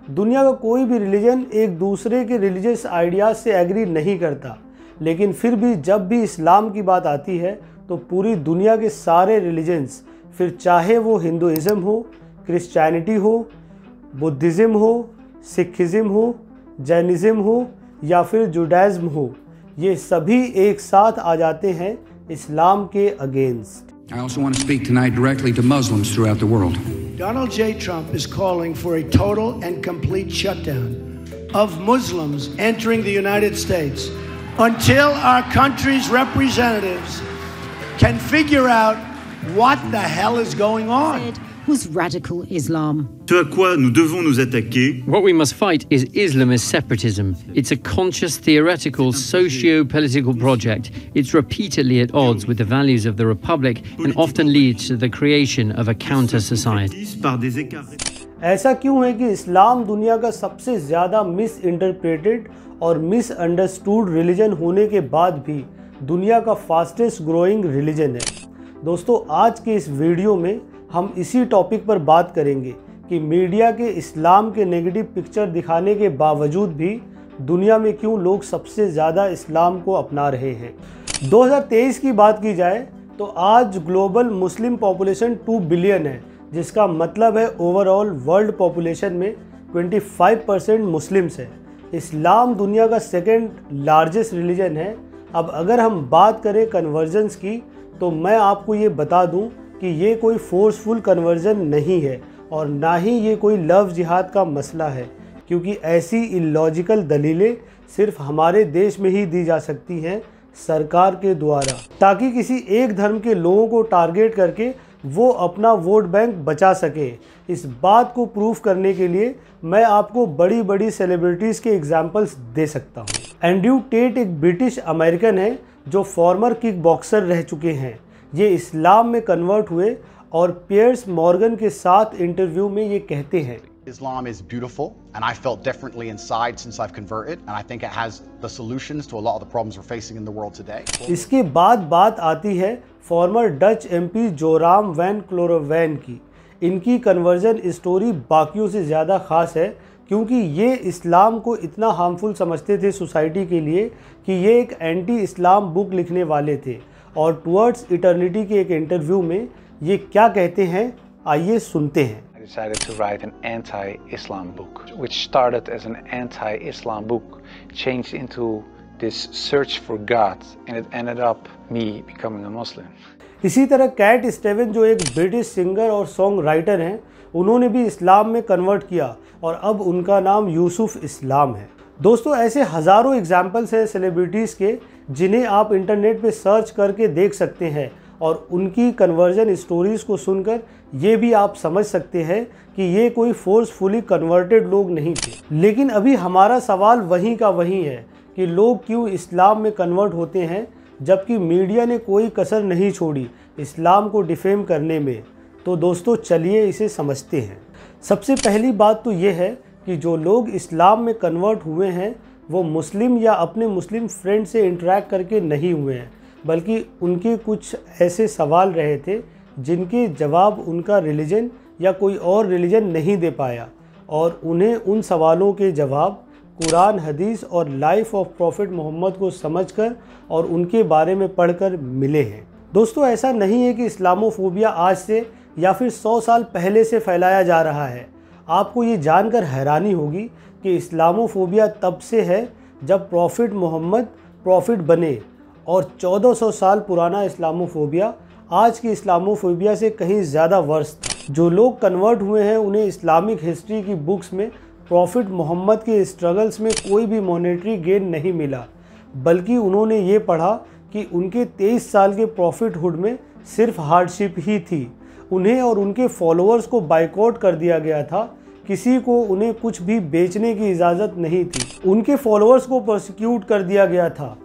दुनिया का कोई भी रिलीजन एक दूसरे के रिलीजियस आइडियाज़ से एग्री नहीं करता, लेकिन फिर भी जब भी इस्लाम की बात आती है तो पूरी दुनिया के सारे रिलीजन्स, फिर चाहे वो हिंदुइज़्म हो, क्रिश्चियनिटी हो, बुद्धिज़्म हो, सिखिज़्म हो, जैनिज़्म हो या फिर जुडाइज़्म हो, ये सभी एक साथ आ जाते हैं इस्लाम के against. I also want to speak tonight directly to Muslims throughout the world. Donald J. Trump is calling for a total and complete shutdown of Muslims entering the United States until our country's representatives can figure out what the hell is going on. Was radical Islam. Ce à quoi nous devons nous attaquer. What we must fight is Islamist separatism. It's a conscious, theoretical, socio-political project. It's repeatedly at odds with the values of the Republic and often leads to the creation of a counter-society. ऐसा क्यों है कि इस्लाम दुनिया का सबसे ज़्यादा miss interpreted और misunderstood religion होने के बाद भी दुनिया का फास्टेस्ट ग्रोइंग रिलीजन है? दोस्तों, आज के इस वीडियो में हम इसी टॉपिक पर बात करेंगे कि मीडिया के इस्लाम के नेगेटिव पिक्चर दिखाने के बावजूद भी दुनिया में क्यों लोग सबसे ज़्यादा इस्लाम को अपना रहे हैं। 2023 की बात की जाए तो आज ग्लोबल मुस्लिम पॉपुलेशन 2 बिलियन है, जिसका मतलब है ओवरऑल वर्ल्ड पॉपुलेशन में 25% मुस्लिम्स है। इस्लाम दुनिया का सेकेंड लार्जेस्ट रिलीजन है। अब अगर हम बात करें कन्वर्जन्स की तो मैं आपको ये बता दूं कि ये कोई फोर्सफुल कन्वर्जन नहीं है और ना ही ये कोई लव जिहाद का मसला है, क्योंकि ऐसी इलॉजिकल दलीलें सिर्फ हमारे देश में ही दी जा सकती हैं सरकार के द्वारा, ताकि किसी एक धर्म के लोगों को टारगेट करके वो अपना वोट बैंक बचा सके। इस बात को प्रूफ करने के लिए मैं आपको बड़ी बड़ी सेलिब्रिटीज़ के एग्जाम्पल्स दे सकता हूँ। एंड्रयू टेट एक ब्रिटिश अमेरिकन है जो फॉर्मर किक बॉक्सर रह चुके हैं। ये इस्लाम में कन्वर्ट हुए और पियर्स मॉर्गन के साथ इंटरव्यू में ये कहते हैं, Islam is beautiful and I felt differently inside since I've converted and I think it has the solutions to a lot of the problems we're facing in the world today. इसके बाद बात आती है former Dutch MP Joram van Klaveren की। इनकी conversion story बाकियों से ज़्यादा ख़ास है, क्योंकि ये इस्लाम को इतना हार्मफुल समझते थे सोसाइटी के लिए कि ये एक एंटी इस्लाम बुक लिखने वाले थे। और टुवर्ड्स इटर्निटी के एक इंटरव्यू में ये क्या कहते हैं, आइए सुनते हैं। I decided to write an anti-Islam book, which started as an anti-Islam book, changed into this search for God, and it ended up me becoming a Muslim. इसी तरह कैट स्टीवन जो एक ब्रिटिश सिंगर और song writer हैं, उन्होंने भी इस्लाम में convert किया और अब उनका नाम यूसुफ इस्लाम है। दोस्तों, ऐसे हज़ारों एग्जाम्पल्स हैं सेलिब्रिटीज़ के जिन्हें आप इंटरनेट पे सर्च करके देख सकते हैं और उनकी कन्वर्जन स्टोरीज़ को सुनकर ये भी आप समझ सकते हैं कि ये कोई फोर्सफुली कन्वर्टेड लोग नहीं थे। लेकिन अभी हमारा सवाल वहीं का वहीं है कि लोग क्यों इस्लाम में कन्वर्ट होते हैं, जबकि मीडिया ने कोई कसर नहीं छोड़ी इस्लाम को डिफेम करने में। तो दोस्तों, चलिए इसे समझते हैं। सबसे पहली बात तो ये है कि जो लोग इस्लाम में कन्वर्ट हुए हैं वो मुस्लिम या अपने मुस्लिम फ्रेंड से इंटरेक्ट करके नहीं हुए हैं, बल्कि उनके कुछ ऐसे सवाल रहे थे जिनके जवाब उनका रिलीजन या कोई और रिलीजन नहीं दे पाया, और उन्हें उन सवालों के जवाब कुरान, हदीस और लाइफ ऑफ प्रॉफिट मोहम्मद को समझकर और उनके बारे में पढ़कर मिले हैं। दोस्तों, ऐसा नहीं है कि इस्लामोफोबिया आज से या फिर 100 साल पहले से फैलाया जा रहा है। आपको ये जानकर हैरानी होगी कि इस्लामोफोबिया तब से है जब प्रॉफिट मोहम्मद प्रॉफिट बने, और 1400 साल पुराना इस्लामोफोबिया आज की इस्लामोफोबिया से कहीं ज़्यादा वर्स था। जो लोग कन्वर्ट हुए हैं उन्हें इस्लामिक हिस्ट्री की बुक्स में प्रॉफिट मोहम्मद के स्ट्रगल्स में कोई भी मॉनेटरी गेन नहीं मिला, बल्कि उन्होंने ये पढ़ा कि उनके 23 साल के प्रॉफिटहुड में सिर्फ हार्डशिप ही थी। उन्हें और उनके फॉलोअर्स को बाइकआउट कर दिया गया था, किसी को उन्हें कुछ भी बेचने की इजाज़त नहीं थी। उनके फॉलोअर्स को प्रोसिक्यूट कर दिया गया था,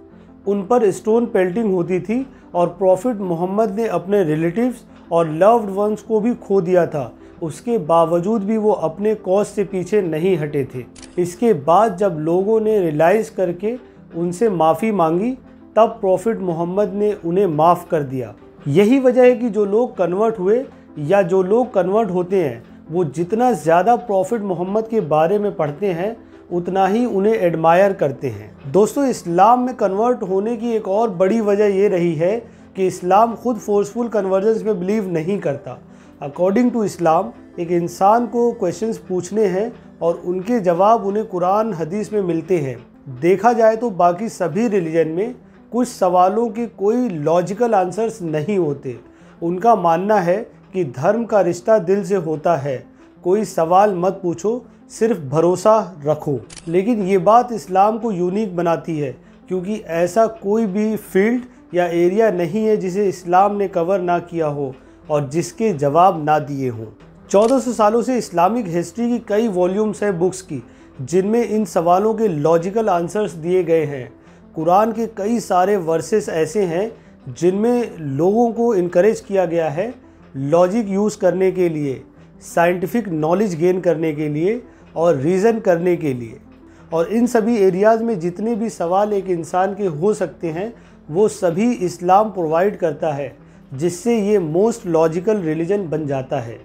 उन पर स्टोन पेल्टिंग होती थी और प्रॉफिट मोहम्मद ने अपने रिलेटिव्स और लव्ड वंस को भी खो दिया था। उसके बावजूद भी वो अपने कॉज से पीछे नहीं हटे थे। इसके बाद जब लोगों ने रियलाइज़ करके उनसे माफ़ी मांगी, तब प्रॉफिट मोहम्मद ने उन्हें माफ़ कर दिया। यही वजह है कि जो लोग कन्वर्ट हुए या जो लोग कन्वर्ट होते हैं वो जितना ज़्यादा प्रॉफिट मोहम्मद के बारे में पढ़ते हैं उतना ही उन्हें एडमायर करते हैं। दोस्तों, इस्लाम में कन्वर्ट होने की एक और बड़ी वजह ये रही है कि इस्लाम खुद फोर्सफुल कन्वर्जन्स में बिलीव नहीं करता। अकॉर्डिंग टू इस्लाम, एक इंसान को क्वेश्चंस पूछने हैं और उनके जवाब उन्हें कुरान हदीस में मिलते हैं। देखा जाए तो बाकी सभी रिलीजन में कुछ सवालों के कोई लॉजिकल आंसर्स नहीं होते। उनका मानना है कि धर्म का रिश्ता दिल से होता है, कोई सवाल मत पूछो, सिर्फ भरोसा रखो। लेकिन ये बात इस्लाम को यूनिक बनाती है, क्योंकि ऐसा कोई भी फील्ड या एरिया नहीं है जिसे इस्लाम ने कवर ना किया हो और जिसके जवाब ना दिए हों। 1400 सालों से इस्लामिक हिस्ट्री की कई वॉल्यूम्स हैं बुक्स की, जिनमें इन सवालों के लॉजिकल आंसर्स दिए गए हैं। कुरान के कई सारे वर्सेस ऐसे हैं जिनमें लोगों को इनकरेज किया गया है लॉजिक यूज़ करने के लिए, साइंटिफिक नॉलेज गेन करने के लिए और रीज़न करने के लिए। और इन सभी एरियाज़ में जितने भी सवाल एक इंसान के हो सकते हैं वो सभी इस्लाम प्रोवाइड करता है, जिससे ये मोस्ट लॉजिकल रिलीजन बन जाता है।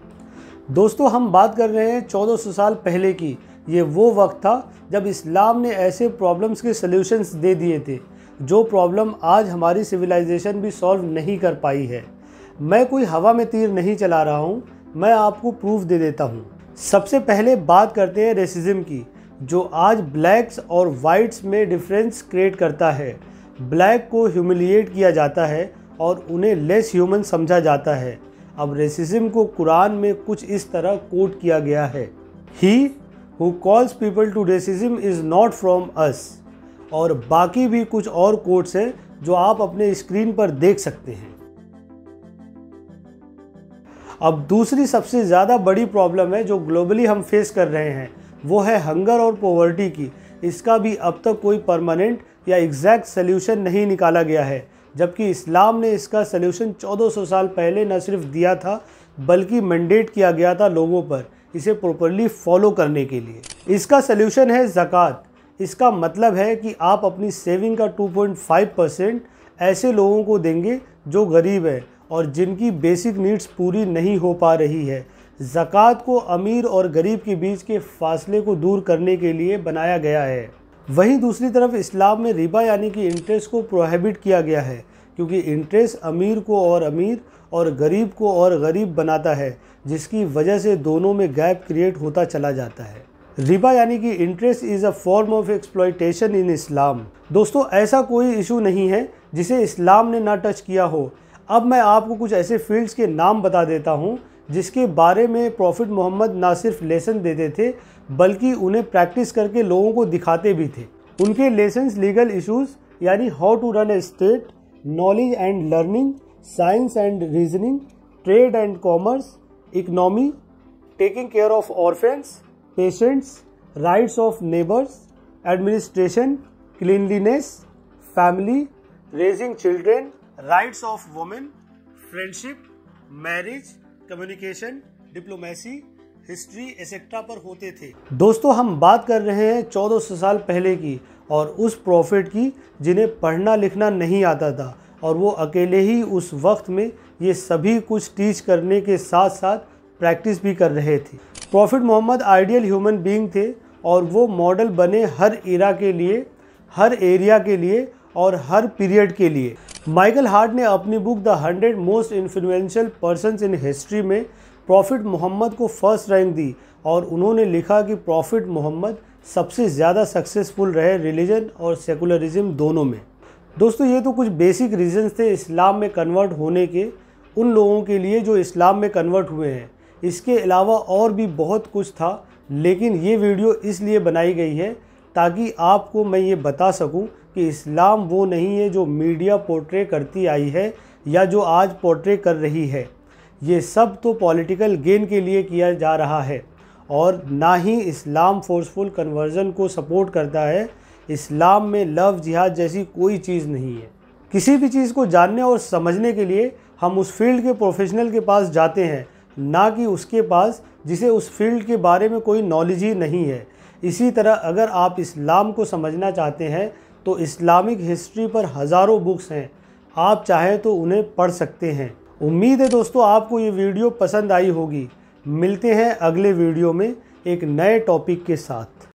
दोस्तों, हम बात कर रहे हैं 1400 साल पहले की। ये वो वक्त था जब इस्लाम ने ऐसे प्रॉब्लम्स के सल्यूशंस दे दिए थे जो प्रॉब्लम आज हमारी सिविलाइजेशन भी सॉल्व नहीं कर पाई है। मैं कोई हवा में तीर नहीं चला रहा हूँ, मैं आपको प्रूफ दे देता हूँ। सबसे पहले बात करते हैं रेसिज्म की, जो आज ब्लैक्स और वाइट्स में डिफरेंस क्रिएट करता है। ब्लैक को ह्यूमिलिएट किया जाता है और उन्हें लेस ह्यूमन समझा जाता है। अब रेसिज्म को कुरान में कुछ इस तरह कोट किया गया है, he who calls people to racism is not from us. और बाकी भी कुछ और कोट्स हैं जो आप अपने स्क्रीन पर देख सकते हैं। अब दूसरी सबसे ज़्यादा बड़ी प्रॉब्लम है जो ग्लोबली हम फेस कर रहे हैं, वो है हंगर और पॉवर्टी की। इसका भी अब तक कोई परमानेंट या एग्जैक्ट सल्यूशन नहीं निकाला गया है, जबकि इस्लाम ने इसका सल्यूशन 1400 साल पहले न सिर्फ दिया था बल्कि मैंडेट किया गया था लोगों पर इसे प्रॉपर्ली फॉलो करने के लिए। इसका सल्यूशन है ज़कात। इसका मतलब है कि आप अपनी सेविंग का 2.5% ऐसे लोगों को देंगे जो गरीब है और जिनकी बेसिक नीड्स पूरी नहीं हो पा रही है। ज़कात को अमीर और गरीब के बीच के फासले को दूर करने के लिए बनाया गया है। वहीं दूसरी तरफ इस्लाम में रिबा यानी कि इंटरेस्ट को प्रोहिबिट किया गया है, क्योंकि इंटरेस्ट अमीर को और अमीर और गरीब को और गरीब बनाता है, जिसकी वजह से दोनों में गैप क्रिएट होता चला जाता है। रिबा यानी कि interest is a form of exploitation in Islam. दोस्तों, ऐसा कोई इशू नहीं है जिसे इस्लाम ने ना टच किया हो। अब मैं आपको कुछ ऐसे फील्ड्स के नाम बता देता हूँ जिसके बारे में प्रॉफिट मोहम्मद ना सिर्फ लेसन देते थे बल्कि उन्हें प्रैक्टिस करके लोगों को दिखाते भी थे। उनके लेसन्स लीगल इश्यूज़ यानी how to run a state, knowledge and learning, science and reasoning, trade and commerce, economy, taking care of orphans, patients, rights of neighbours, administration, cleanliness, family, raising children, rights of women, friendship, marriage, communication, diplomacy, history etcetera पर होते थे। दोस्तों, हम बात कर रहे हैं 1400 साल पहले की और उस प्रॉफिट की जिन्हें पढ़ना लिखना नहीं आता था और वो अकेले ही उस वक्त में ये सभी कुछ टीच करने के साथ साथ प्रैक्टिस भी कर रहे थे। Prophet Muhammad ideal human being थे और वो मॉडल बने हर एरा के लिए, हर एरिया के लिए और हर पीरियड के लिए। माइकल हार्ट ने अपनी book the 100 most influential persons in history में प्रॉफिट मोहम्मद को फर्स्ट रैंक दी और उन्होंने लिखा कि प्रॉफिट मोहम्मद सबसे ज़्यादा सक्सेसफुल रहे रिलीजन और सेकुलरिज्म दोनों में। दोस्तों, ये तो कुछ बेसिक रीजंस थे इस्लाम में कन्वर्ट होने के उन लोगों के लिए जो इस्लाम में कन्वर्ट हुए हैं। इसके अलावा और भी बहुत कुछ था, लेकिन ये वीडियो इसलिए बनाई गई है ताकि आपको मैं ये बता सकूं कि इस्लाम वो नहीं है जो मीडिया पोर्ट्रे करती आई है या जो आज पोर्ट्रे कर रही है। ये सब तो पॉलिटिकल गेन के लिए किया जा रहा है और ना ही इस्लाम फोर्सफुल कन्वर्जन को सपोर्ट करता है। इस्लाम में लव जिहाद जैसी कोई चीज़ नहीं है। किसी भी चीज़ को जानने और समझने के लिए हम उस फील्ड के प्रोफेशनल के पास जाते हैं, ना कि उसके पास जिसे उस फील्ड के बारे में कोई नॉलेज ही नहीं है। इसी तरह अगर आप इस्लाम को समझना चाहते हैं तो इस्लामिक हिस्ट्री पर हज़ारों बुक्स हैं, आप चाहें तो उन्हें पढ़ सकते हैं। उम्मीद है दोस्तों आपको ये वीडियो पसंद आई होगी। मिलते हैं अगले वीडियो में एक नए टॉपिक के साथ।